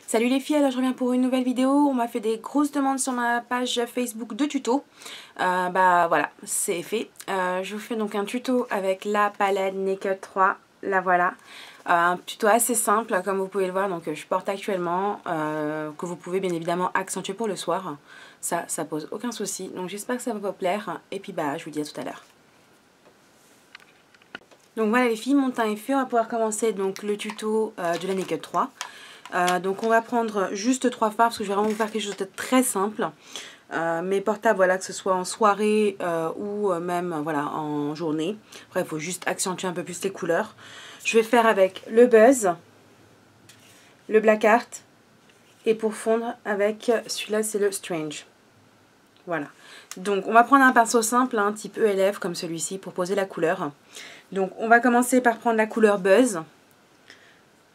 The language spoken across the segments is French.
Salut les filles, alors je reviens pour une nouvelle vidéo. On m'a fait des grosses demandes sur ma page Facebook de tuto. Bah voilà, c'est fait. Je vous fais donc un tuto avec la palette Naked 3. La voilà. Un tuto assez simple comme vous pouvez le voir. Donc je porte actuellement, que vous pouvez bien évidemment accentuer pour le soir. Ça pose aucun souci. Donc j'espère que ça va vous plaire. Et puis bah je vous dis à tout à l'heure. Donc voilà les filles, mon teint est fait. On va pouvoir commencer donc le tuto de la Naked 3. Donc on va prendre juste 3 fards parce que je vais vraiment vous faire quelque chose de très simple. Mes portables, voilà, que ce soit en soirée ou même voilà, en journée. Après, il faut juste accentuer un peu plus les couleurs. Je vais faire avec le Buzz, le Black Art et pour fondre avec celui-là, c'est le Strange. Voilà. Donc on va prendre un pinceau simple, hein, type ELF comme celui-ci pour poser la couleur. Donc on va commencer par prendre la couleur Buzz.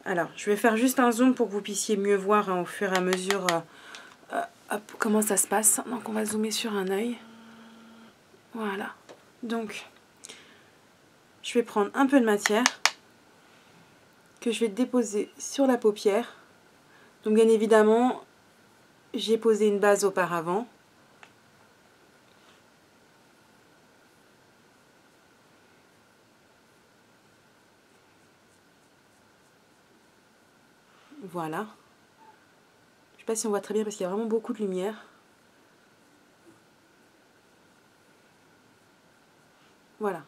Alors, je vais faire juste un zoom pour que vous puissiez mieux voir hein, au fur et à mesure hop, comment ça se passe. Donc, on va zoomer sur un œil. Voilà. Donc, je vais prendre un peu de matière que je vais déposer sur la paupière. Donc, bien évidemment, j'ai posé une base auparavant. Voilà. Je ne sais pas si on voit très bien parce qu'il y a vraiment beaucoup de lumière. Voilà.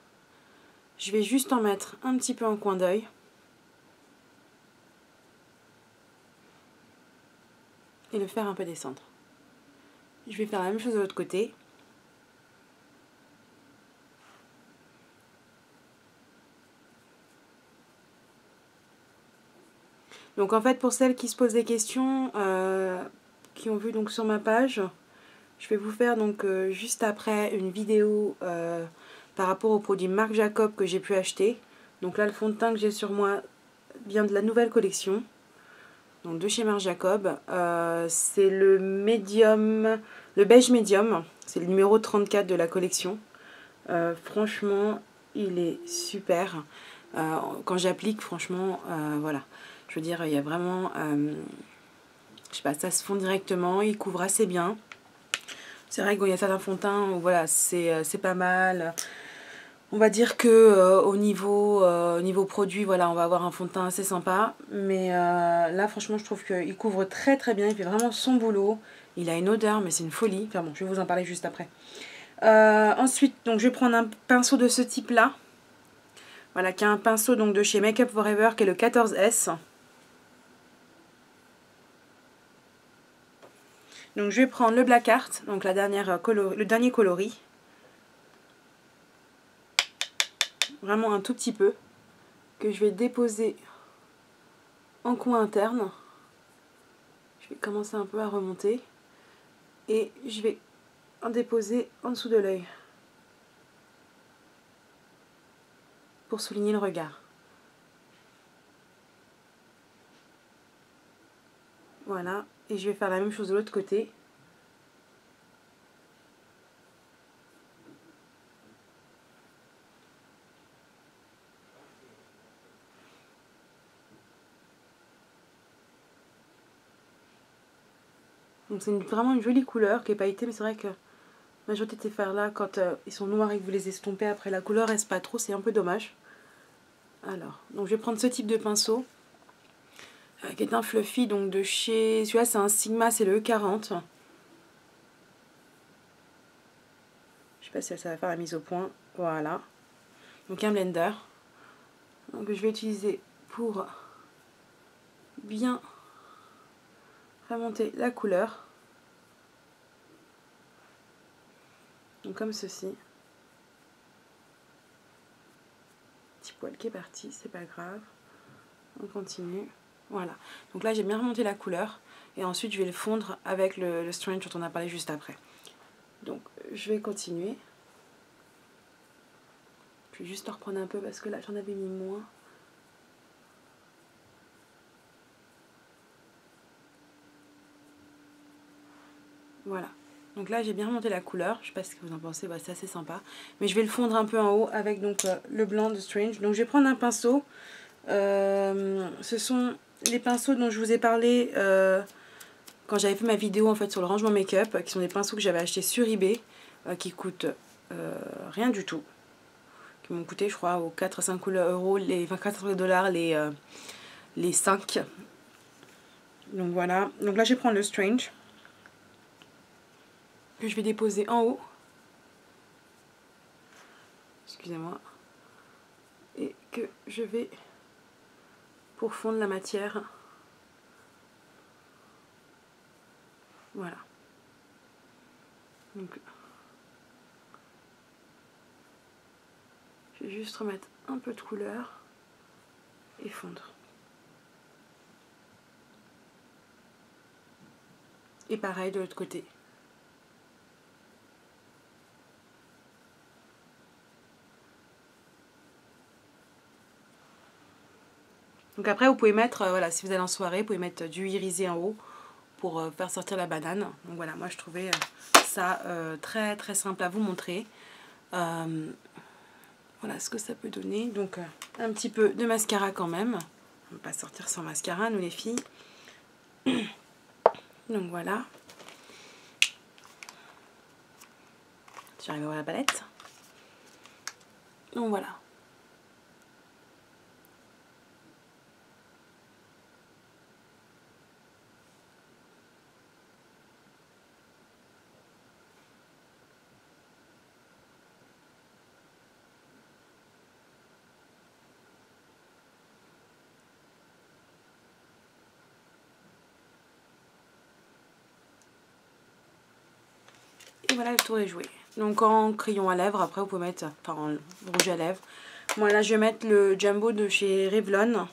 Je vais juste en mettre un petit peu en coin d'œil. Et le faire un peu descendre. Je vais faire la même chose de l'autre côté. Donc en fait, pour celles qui se posent des questions, qui ont vu donc sur ma page, je vais vous faire donc juste après une vidéo par rapport aux produits Marc Jacob que j'ai pu acheter. Donc là, le fond de teint que j'ai sur moi vient de la nouvelle collection, donc de chez Marc Jacob. C'est le médium, le beige médium, c'est le numéro 34 de la collection. Franchement, il est super. Quand j'applique, franchement, voilà. Je veux dire, il y a vraiment, je sais pas, ça se fond directement, il couvre assez bien. C'est vrai qu'il y a certains fonds de teint où voilà, c'est pas mal. On va dire que au niveau produit, voilà, on va avoir un fond de teint assez sympa. Mais là, franchement, je trouve qu'il couvre très très bien. Il fait vraiment son boulot. Il a une odeur, mais c'est une folie. Enfin bon, je vais vous en parler juste après. Ensuite, donc, je vais prendre un pinceau de ce type-là. Voilà, qui est un pinceau donc, de chez Make Up For Ever, qui est le 14S. Donc je vais prendre le Black Art, donc le dernier coloris. Vraiment un tout petit peu. Que je vais déposer en coin interne. Je vais commencer un peu à remonter. Et je vais en déposer en dessous de l'œil. Pour souligner le regard. Voilà. Et je vais faire la même chose de l'autre côté. Donc c'est vraiment une jolie couleur qui est pailletée, mais c'est vrai que la majorité de ces fards-là, quand ils sont noirs et que vous les estompez après la couleur reste pas trop, c'est un peu dommage. Alors, donc je vais prendre ce type de pinceau, qui est un fluffy, donc de chez... Celui-là c'est un Sigma, c'est le E40. Je sais pas si ça va faire la mise au point. Voilà. Donc un blender. Donc je vais utiliser pour bien remonter la couleur. Donc comme ceci. Petit poil qui est parti, c'est pas grave. On continue. Voilà. Donc là j'ai bien remonté la couleur. Et ensuite je vais le fondre avec le Strange dont on a parlé juste après. Donc je vais continuer. Je vais juste en reprendre un peu parce que là j'en avais mis moins. Voilà. Donc là j'ai bien remonté la couleur. Je sais pas ce que vous en pensez, bah, c'est assez sympa. Mais je vais le fondre un peu en haut avec donc le blanc de Strange. Donc je vais prendre un pinceau. Ce sont les pinceaux dont je vous ai parlé quand j'avais fait ma vidéo en fait sur le rangement make-up, qui sont des pinceaux que j'avais achetés sur eBay, qui coûtent rien du tout, qui m'ont coûté je crois aux 4 à 5 euros, les 24 dollars les 5. Donc voilà, donc là je vais prendre le Strange, que je vais déposer en haut. Excusez-moi. Et que je vais pour fondre la matière. Voilà. Donc je vais juste remettre un peu de couleur et fondre. Et pareil de l'autre côté. Donc après vous pouvez mettre, voilà, si vous allez en soirée, vous pouvez mettre du irisé en haut pour faire sortir la banane. Donc voilà, moi je trouvais ça très très simple à vous montrer. Voilà ce que ça peut donner. Donc un petit peu de mascara quand même. On ne va pas sortir sans mascara nous les filles. Donc voilà. J'arrive à voir la palette. Donc voilà. Et voilà, le tour est joué. Donc en crayon à lèvres, après vous pouvez mettre, enfin en rouge à lèvres. Moi là je vais mettre le Jumbo de chez Revlon,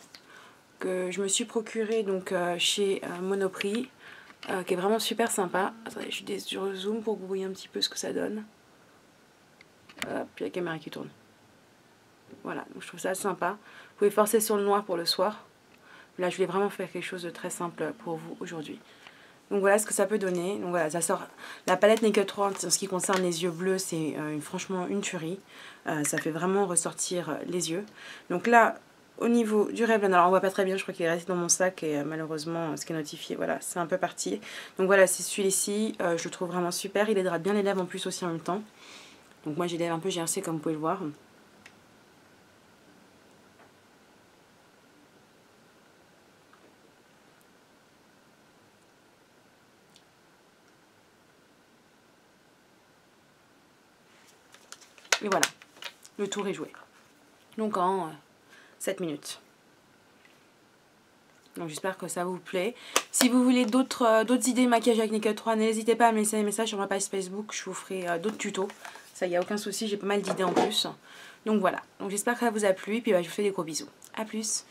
que je me suis procuré donc chez Monoprix, qui est vraiment super sympa. Attendez, je zoom pour que vous voyez un petit peu ce que ça donne. Hop, puis la caméra qui tourne. Voilà, donc je trouve ça sympa. Vous pouvez forcer sur le noir pour le soir. Là je voulais vraiment faire quelque chose de très simple pour vous aujourd'hui. Donc voilà ce que ça peut donner. Donc voilà, ça sort. La palette n'est que 30. En ce qui concerne les yeux bleus, c'est franchement une tuerie. Ça fait vraiment ressortir les yeux. Donc là, au niveau du Revlon, alors on voit pas très bien, je crois qu'il est resté dans mon sac et malheureusement ce qui est notifié, voilà, c'est un peu parti. Donc voilà, c'est celui-ci, je le trouve vraiment super. Il hydrate bien les lèvres en plus aussi en même temps. Donc moi j'ai les lèvres un peu gercées comme vous pouvez le voir. Et voilà, le tour est joué. Donc en 7 minutes. Donc j'espère que ça vous plaît. Si vous voulez d'autres idées de maquillage avec Naked 3, n'hésitez pas à me laisser un message sur ma page Facebook. Je vous ferai d'autres tutos. Ça, il n'y a aucun souci, j'ai pas mal d'idées en plus. Donc voilà. Donc j'espère que ça vous a plu. Et puis bah, je vous fais des gros bisous. A plus.